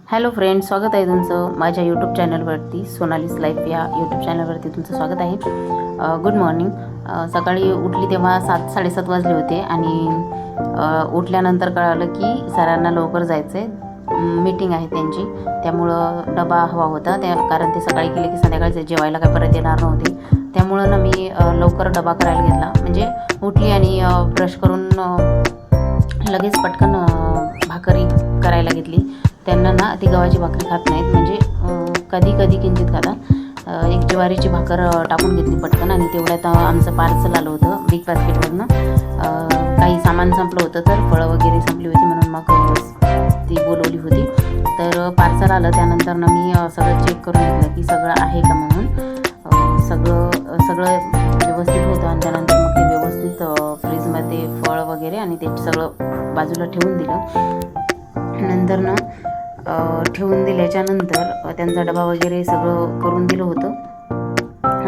Hello friends, स्वागत आहे तुमचं माझ्या यूट्यूब चॅनलवरती. सोनालीस लाईफ या यूट्यूब चॅनलवरती तुमचं स्वागत आहे. Good morning. सकाळी उठली तेव्हा 7-7:30 वाजले होते आणि उठल्यानंतर कळालं की सरांना लवकर जायचं आहे, मीटिंग आहे त्यांची. त्यामुळं डबा हवा होता कारण ते सकाळी गेले की संध्याकाळी जेवायला काय परत येणार नव्हते. त्यामुळं ना मी लवकर डबा करायला घेतला. म्हणजे उठली आणि ब्रश करून लगेच पटकन भाकरी करायला घेतली. त्यांना ना ती गव्हाची भाकरी खात नाहीत, म्हणजे कधी कधी किंचित खाता. एक ज्वारीची भाकर टाकून घेतली पटकन आणि तेवढ्यात आमचं पार्सल आलं होतं बिग बास्केटवरनं. काही सामान संपलं होतं, तर फळं वगैरे संपली होती म्हणून मग ती बोलवली होती. तर पार्सल आलं. त्यानंतर ना मी सगळं चेक करून घेतलं की सगळं आहे का म्हणून. सगळं व्यवस्थित होतं आणि त्यानंतर मग ते व्यवस्थित फ्रीजमध्ये फळ वगैरे आणि ते सगळं बाजूला ठेवून दिलं. नंतर ना ठेवून दिल्याच्यानंतर त्यांचा डबा वगैरे सगळं करून दिलं होतं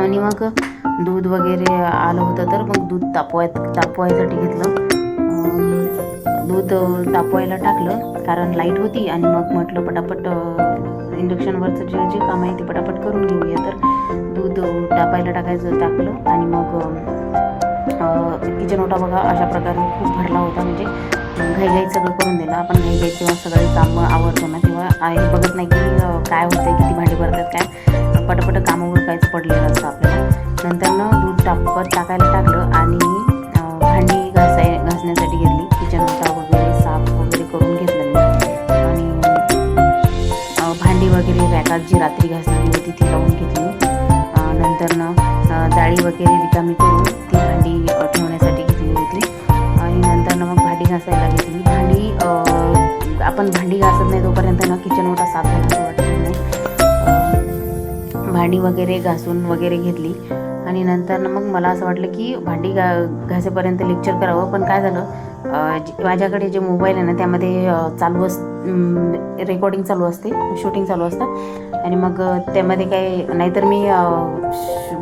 आणि मग दूध वगैरे आलं होतं. तर मग दूध तापवायसाठी घेतलं. दूध तापवायला टाकलं कारण लाईट होती आणि मग म्हटलं पटापट इंडक्शनवरचं जे काम आहे ते पटापट करून घेऊया. तर दूध टाकायला टाकलं आणि मग किचन ओटा बघा अशा प्रकारे खूप भरला होता. म्हणजे घाईघाईत सगळं करून दिलं. आपण घाईघाईत जेव्हा सगळे कामं आवडतो ना तेव्हा आई बघत नाही की काय होतं, किती भांडी भरतात, काय पटापट कामं उरकायचं पडलेलं असतं आपल्याला. नंतर ना दूध टाकायला टाकलं आणि भांडी घासण्यासाठी घेतली. किचन ओटा वगैरे साफ वगैरे करून घेतलं मी आणि भांडी वगैरे रॅकात जी रात्री घासलेली होती ती लावून घेतली. नंतर ना जाळी वगैरे रिकामी करून ती भांडी ठेवण्यासाठी घेतली होती आणि नंतर ना मग भांडी घासायला घेतली. आपण भांडी घासत नाही तोपर्यंत ना किचन ओटा साफ झाला वाटत नाही. भांडी वगैरे घासून वगैरे घेतली आणि नंतर ना मग मला असं वाटलं की भांडी घासेपर्यंत लेक्चर करावं. पण काय झालं, माझ्याकडे जे मोबाईल आहे ना त्यामध्ये रेकॉर्डिंग चालू असते, शूटिंग चालू असतं आणि मग त्यामध्ये काय नाहीतर मी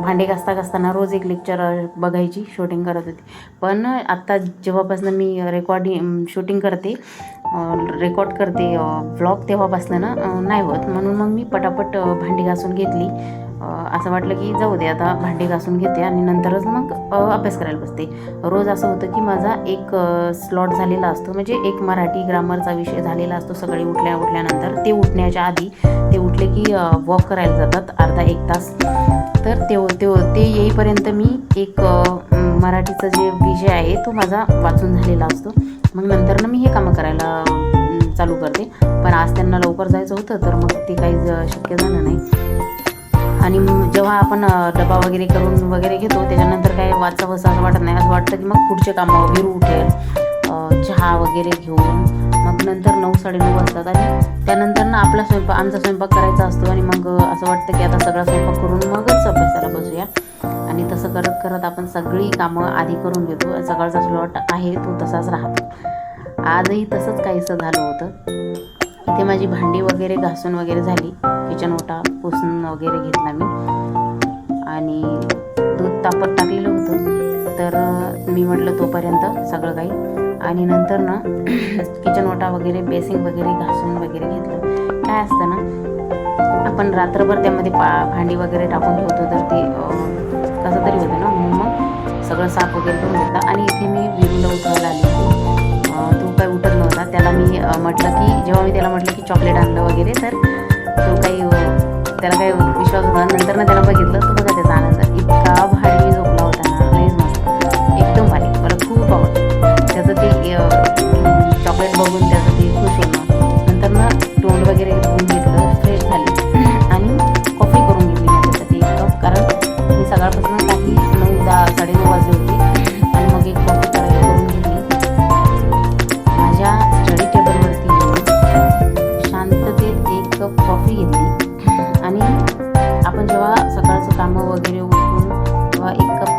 भांडे घासताना रोज एक लेक्चर बघायची, शूटिंग करत होती. पण आत्ता जेव्हापासून मी शूटिंग करते, रेकॉर्ड करते व्लॉग, तेव्हापासून ना नाही होत. म्हणून मग मी पटापट भांडी घासून घेतली. असं वाटलं की जाऊ दे आता भांडी घासून घेते आणि नंतरच मग अभ्यास करायला बसते. रोज असं होतं की माझा एक स्लॉट झालेला असतो, म्हणजे एक मराठी ग्रामरचा विषय झालेला असतो. सकाळी उठल्यानंतर ते उठण्याच्या आधी ते उठले की वॉक करायला जातात अर्धा-1 तास. तर ते येईपर्यंत मी एक मराठीचा जे विषय आहे तो माझा वाचून झालेला असतो. मग नंतर ना मी हे कामं करायला चालू करते. पण आज त्यांना लवकर जायचं होतं तर मग ते काही शक्य झालं नाही. आणि जेव्हा आपण डबा वगैरे करून वगैरे घेतो त्याच्यानंतर काय वाचावं असं वाटत नाही. असं वाटतं की मग पुढचे कामं विरू उठेल, चहा वगैरे घेऊन मग नंतर 9-9:30 वाजतात आणि त्यानंतर ना आमचा स्वयंपाक करायचा असतो आणि मग असं वाटतं की आता सगळा स्वयंपाक करून मगच अभ्यासाला बसूया. आणि तसं करत करत आपण सगळी कामं आधी करून घेतो. सकाळचा स्लॉट आहे तो तसाच राहतो. आजही तसंच काहीसं झालं होतं. इथे माझी भांडी वगैरे घासून वगैरे झाली, किचन ओटा पुसून वगैरे घेतला मी आणि दूध तापत टाकलेलं होतं. तर मी म्हटलं तोपर्यंत सगळं काही आणि नंतर ना किचन ओटा वगैरे बेसिंग वगैरे घासून वगैरे घेतलं. काय असतं ना, आपण रात्रभर त्यामध्ये भांडी वगैरे टाकून ठेवतो तर ते कसं तरी होतं ना. म्हणून मग सगळं साफ वगैरे करून घेतलं आणि इथे मी विरूला उठवायला आली होती. तो काय उठत नव्हता. त्याला मी म्हटलं की जेव्हा मी त्याला म्हटलं की चॉकलेट आणलं वगैरे तर तो त्याला काही विश्वास होता. नंतर ना त्याला बघितलं तर बघा त्याचा आनंद, इतका भारी झोपला होता ना, लईच मस्त, एकदम भारी. मला खूप आवडतं त्याचं ते चॉकलेट बघून त्याचं ते खुश होणं. नंतर ना तोंड वगैरे धुवून घेतलं, फ्रेश झाली आणि कॉफी करून घेतली माझ्यासाठी 1 कप. कारण मी सकाळपासून काही 9-10-9:30 वाजले होते आणि मग एक कॉफी करून घेतली. माझ्या स्टडी टेबलवरती शांततेत 1 कप कॉफी घेतली आणि आपण जेव्हा सकाळचं कामं वगैरे उठून तेव्हा 1 कप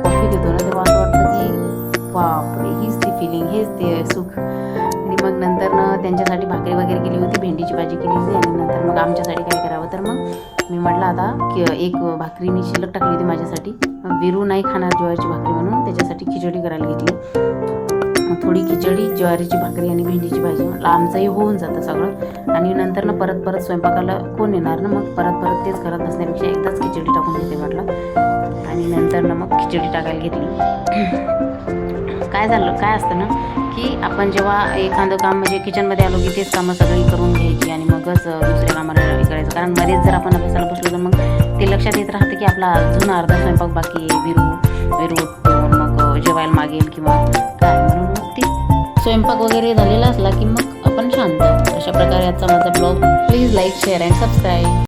कॉफी घेतो ना तेव्हा असं वाटतं की बापरे, हीच ती फिलिंग, हेच ते सुख. आणि मग नंतर ना त्यांच्यासाठी भाकरी वगैरे केली होती, भेंडीची भाजी केली होती आणि नंतर मग आमच्यासाठी काय करावं. तर मग मी म्हटलं आता एक भाकरी मी शिल्लक टाकली होती माझ्यासाठी. विरू नाही खाणार ज्वारीची भाकरी म्हणून त्याच्यासाठी खिचडी करायला घेतली. मग थोडी खिचडी, ज्वारीची भाकरी आणि भेंडीची भाजी. म्हटलं आमचंही होऊन जातं सगळं. आणि नंतर ना परत स्वयंपाकाला कोण येणार ना, मग परत तेच करत बसण्यापेक्षा एकदाच खिचडी टाकून घेते म्हटलं. आणि नंतर ना मग खिचडी टाकायला घेतली. काय असतं ना की आपण जेव्हा एखादं काम म्हणजे किचनमध्ये आलो की तेच कामं सगळी करून घ्यायची आणि मगच दुसऱ्या कामाला हे करायचं. कारण मध्येच जर आपण अभ्यासाला बसलो तर मग ते लक्षात येत राहतं की आपला अजून अर्धा स्वयंपाक बाकी आहे. विरू उठतो, मग जेवायला मागेल किंवा काय, म्हणून मग ती स्वयंपाक वगैरे झालेला असला की मग आपण शांत. अशा प्रकारे आजचा माझा blog. Please like, share and subscribe.